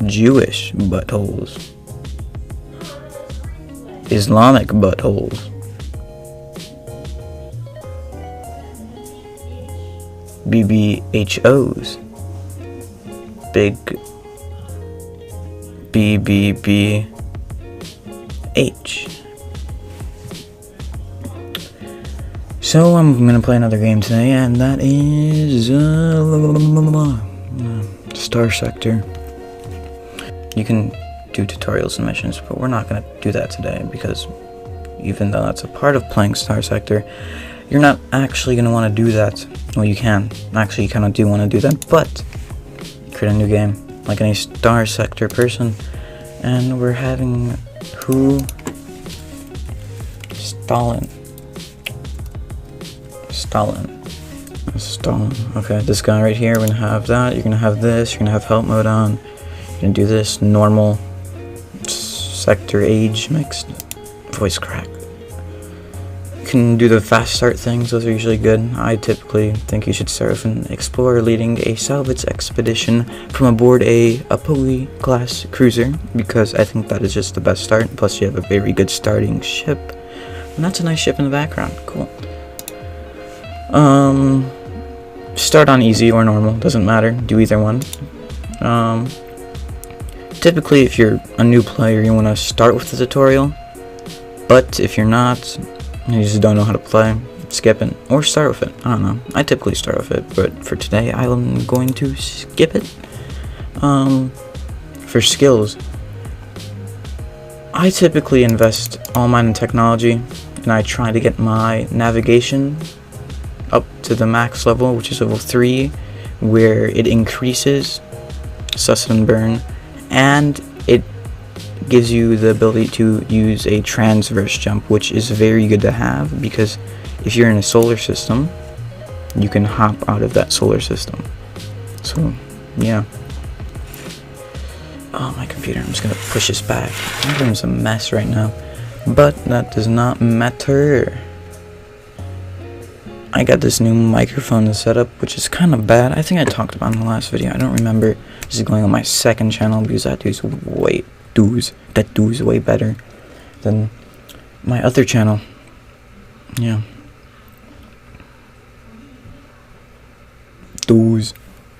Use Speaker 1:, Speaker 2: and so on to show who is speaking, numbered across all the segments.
Speaker 1: Jewish buttholes, Islamic buttholes, BBHOs, big BBBH. So I'm gonna play another game today, and that is Star Sector. You can do tutorials and missions, but we're not gonna do that today because even though that's a part of playing Star Sector, you're not actually gonna want to do that. Well, you can. Actually, you kind of do want to do that, but create a new game like any Star Sector person, and we're having Stalin. Okay, this guy right here, we're gonna have that. You're gonna have this. You're gonna have help mode on. You're gonna do this normal sector age mixed voice crack. You can do the fast start things. Those are usually good. I typically think you should start with an explorer leading a salvage expedition from aboard a Apollo class cruiser, because I think that is just the best start. Plus, you have a very good starting ship, and that's a nice ship in the background. Cool. Start on easy or normal, doesn't matter, do either one. Typically if you're a new player you want to start with the tutorial, but if you're not, you just don't know how to play, skip it, or start with it. I don't know, I typically start with it, but for today I'm going to skip it. For skills, I typically invest all mine in technology, and I try to get my navigation up to the max level, which is level 3, where it increases sus and burn, and it gives you the ability to use a transverse jump, which is very good to have, because if you're in a solar system you can hop out of that solar system. So yeah. Oh, my computer, I'm just gonna push this back. My room's a mess right now, but that does not matter. I got this new microphone to set up, which is kind of bad. I think I talked about it in the last video. I don't remember. This is going on my second channel because that dude's way better than my other channel. Yeah.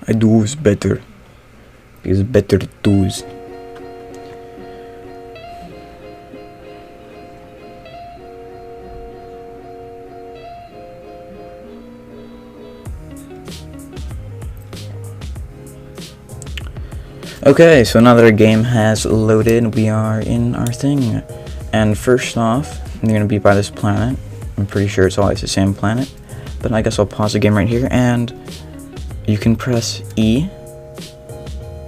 Speaker 1: I do's better. Because better do's. Okay, so now that our game has loaded, we are in our thing. And first off, you're going to be by this planet. I'm pretty sure it's always the same planet. But I guess I'll pause the game right here, and you can press E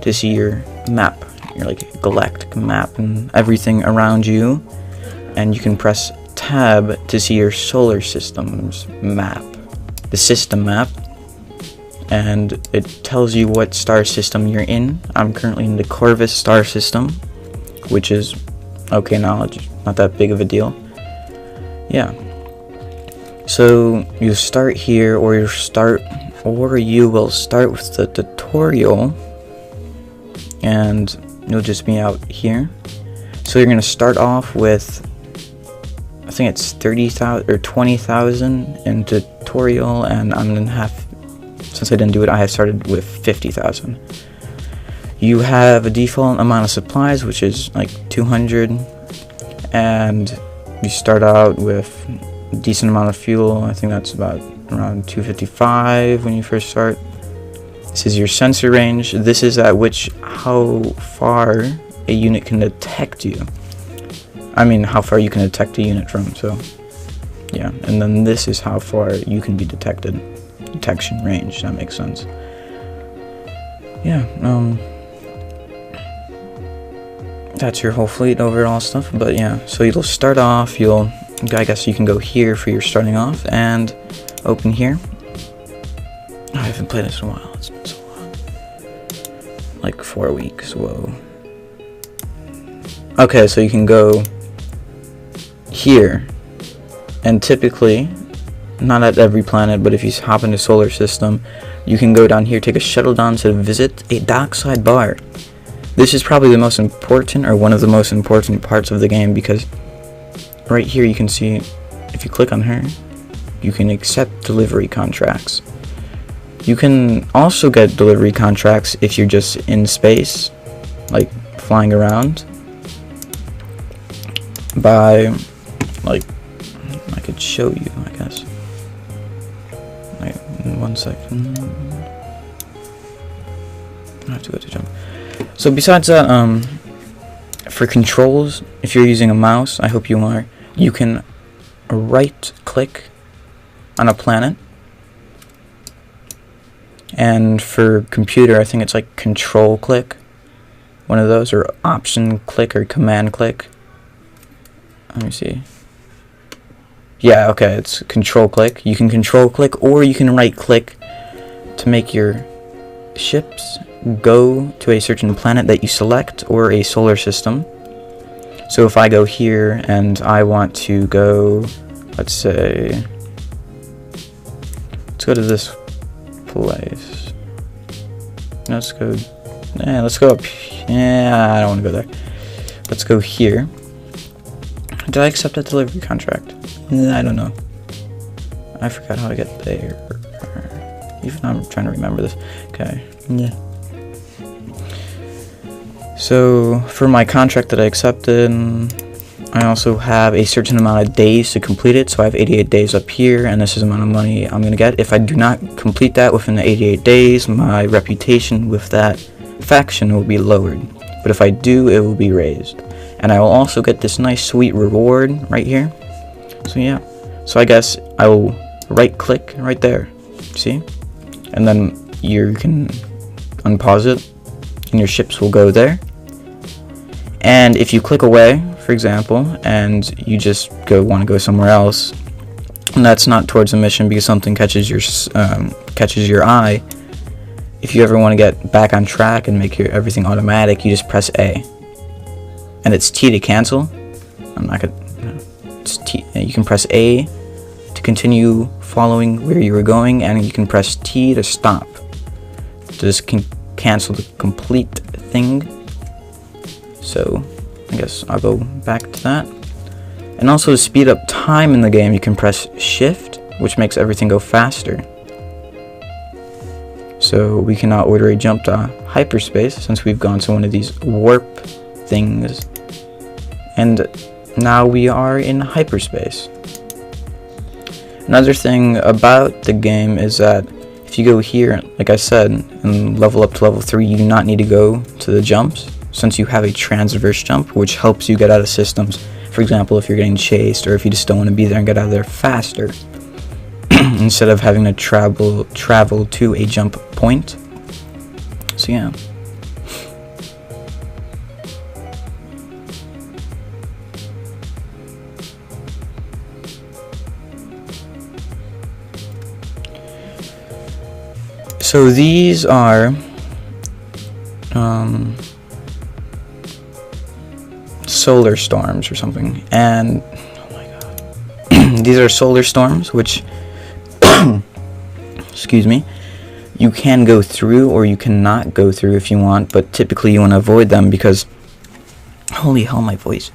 Speaker 1: to see your map, your like galactic map and everything around you. And you can press Tab to see your solar system's map, the system map. And it tells you what star system you're in. I'm currently in the Corvus star system, which is okay knowledge, not that big of a deal. Yeah. So you start here, or you will start with the tutorial, and you'll just be out here. So you're gonna start off with, I think it's 30,000 or 20,000 in tutorial, and I'm gonna have. Since I didn't do it, I have started with 50,000. You have a default amount of supplies, which is like 200, and you start out with a decent amount of fuel. I think that's about around 255 when you first start. This is your sensor range. This is at which how far a unit can detect you. I mean, how far you can detect a unit from. So yeah, and then this is how far you can be detected. Detection range, that makes sense. Yeah, that's your whole fleet overall stuff. But yeah, so you'll start off, I guess you can go here for your starting off, and open here. I haven't played this in a while, it's been so long. Like 4 weeks, whoa. Okay, so you can go here, and typically, not at every planet, but if you hop into solar system, you can go down here, take a shuttle down to visit a dockside bar. This is probably the most important, or one of the most important parts of the game, because right here you can see, if you click on her, you can accept delivery contracts. You can also get delivery contracts if you're just in space, like flying around, by, like, I could show you, I guess. Wait, 1 second. I have to go to jump. So besides that, for controls, if you're using a mouse, I hope you are, you can right click on a planet, and for computer, I think it's like control click, one of those, or option click or command click. Let me see. Yeah, okay, it's control click. You can control click, or you can right click to make your ships go to a certain planet that you select, or a solar system. So if I go here and I want to go, let's go to this place. Let's go up. Yeah, I don't want to go there. Let's go here. Did I accept that delivery contract? I don't know. I forgot how to get there. Even I'm trying to remember this. Okay. Yeah. So for my contract that I accepted, I also have a certain amount of days to complete it. So I have 88 days up here, and this is the amount of money I'm gonna get. If I do not complete that within the 88 days, my reputation with that faction will be lowered. But if I do, it will be raised. And I will also get this nice sweet reward right here. So yeah. So I guess I will right click right there. See? And then you can unpause it, and your ships will go there. And if you click away, for example, and you just want to go somewhere else, and that's not towards a mission because something catches your eye. If you ever want to get back on track and make everything automatic, you just press A, and it's T to cancel. I'm not gonna. It's T. You can press A to continue following where you were going, and you can press T to stop. This can cancel the complete thing. So I guess I'll go back to that. And also to speed up time in the game, you can press shift, which makes everything go faster. So we can now order a jump to hyperspace since we've gone to one of these warp things. And now we are in hyperspace. Another thing about the game is that if you go here, like I said, and level up to level 3, you do not need to go to the jumps, since you have a transverse jump, which helps you get out of systems. For example, if you're getting chased, or if you just don't want to be there and get out of there faster, instead of having to travel to a jump point. So yeah. So these are solar storms or something, and oh my god, these are solar storms which excuse me, you can go through or you cannot go through if you want, but typically you want to avoid them because holy hell, my voice.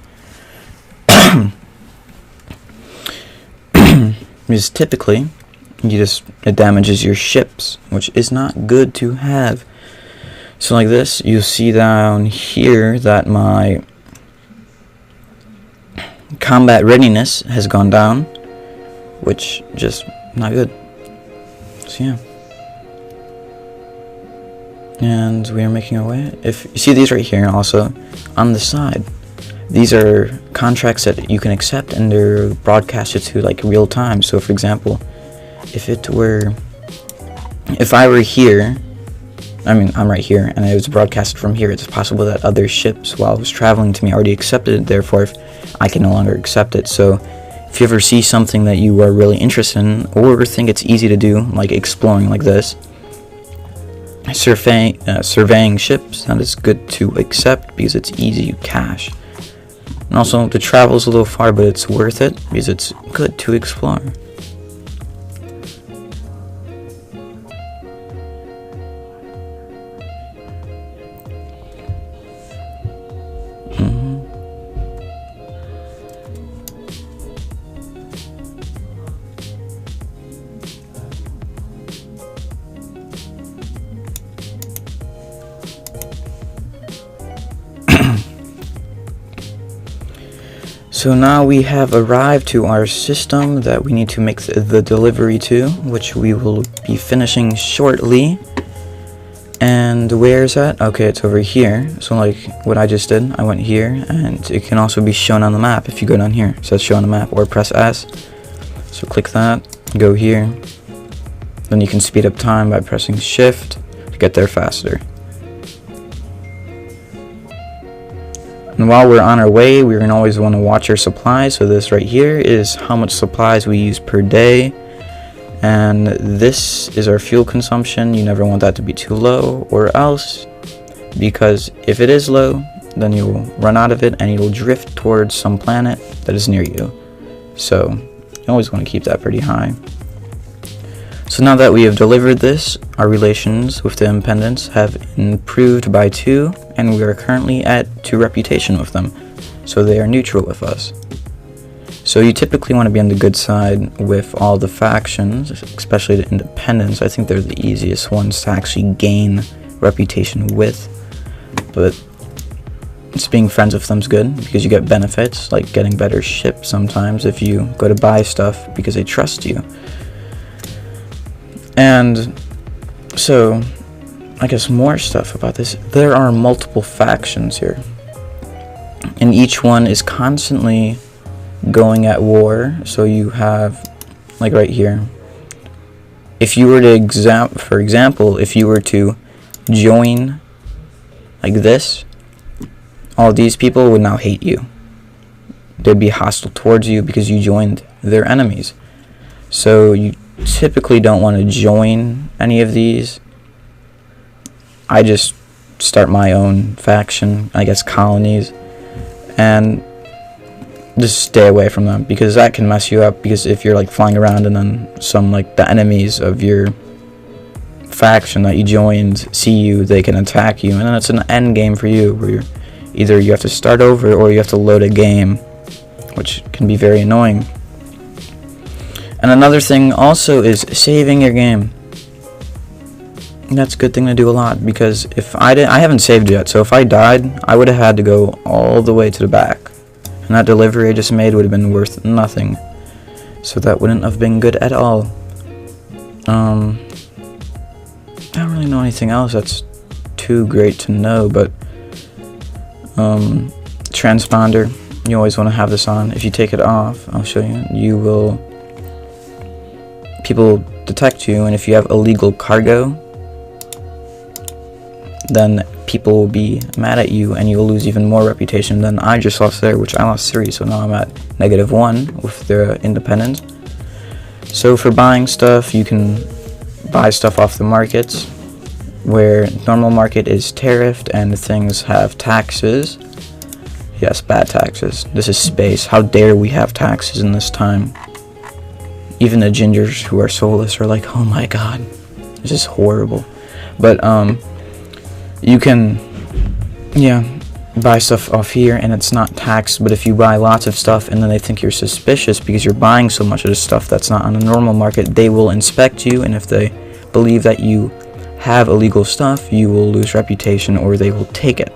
Speaker 1: Because typically it damages your ships, which is not good to have. So like this, you'll see down here that my combat readiness has gone down, which just not good. So yeah. And we are making our way. If you see these right here also on the side, these are contracts that you can accept and they're broadcasted to like real time. So for example, if I were here, I mean, I'm right here, and it was broadcasted from here, it's possible that other ships, while it was traveling to me, already accepted it, therefore I can no longer accept it. So if you ever see something that you are really interested in, or think it's easy to do, like exploring like this, surveying ships, that is good to accept because it's easy cash. And also, the travel is a little far, but it's worth it because it's good to explore. So now we have arrived to our system that we need to make the delivery to, which we will be finishing shortly. And where is that? Okay, it's over here. So like what I just did, I went here, and it can also be shown on the map if you go down here. It says show on the map, or press S. So click that, go here. Then you can speed up time by pressing shift to get there faster. And while we're on our way, we're gonna always want to watch our supplies. So this right here is how much supplies we use per day. And this is our fuel consumption. You never want that to be too low, or else, because if it is low, then you'll run out of it and you'll drift towards some planet that is near you. So you always want to keep that pretty high. So now that we have delivered this, our relations with the Independents have improved by 2, and we are currently at 2 reputation with them. So they are neutral with us. So you typically want to be on the good side with all the factions, especially the Independents. I think they're the easiest ones to actually gain reputation with. But just being friends with them's good because you get benefits, like getting better ships sometimes if you go to buy stuff because they trust you. And so, I guess more stuff about this. There are multiple factions here, and each one is constantly going at war. So you have, like right here, if you were to for example, if you were to join like this, all these people would now hate you. They'd be hostile towards you because you joined their enemies. So you typically don't want to join any of these. I just start my own faction, I guess colonies, and just stay away from them, because that can mess you up. Because if you're like flying around and then some like the enemies of your faction that you joined see you, they can attack you, and then it's an end game for you where either you have to start over or you have to load a game, which can be very annoying. And another thing also is saving your game. That's a good thing to do a lot, because if I haven't saved yet, so if I died, I would have had to go all the way to the back, and that delivery I just made would have been worth nothing. So that wouldn't have been good at all. I don't really know anything else that's too great to know, but transponder, you always want to have this on. If you take it off, I'll show you, people detect you, and if you have illegal cargo, then people will be mad at you and you'll lose even more reputation than I just lost there, which I lost 3, so now I'm at -1 with the Independents. So for buying stuff, you can buy stuff off the markets, where normal market is tariffed and things have taxes. Yes, bad taxes. This is space. How dare we have taxes in this time? Even the gingers who are soulless are like, oh my god, this is horrible. But you can, buy stuff off here and it's not taxed. But if you buy lots of stuff and then they think you're suspicious because you're buying so much of this stuff that's not on the normal market, they will inspect you, and if they believe that you have illegal stuff, you will lose reputation or they will take it.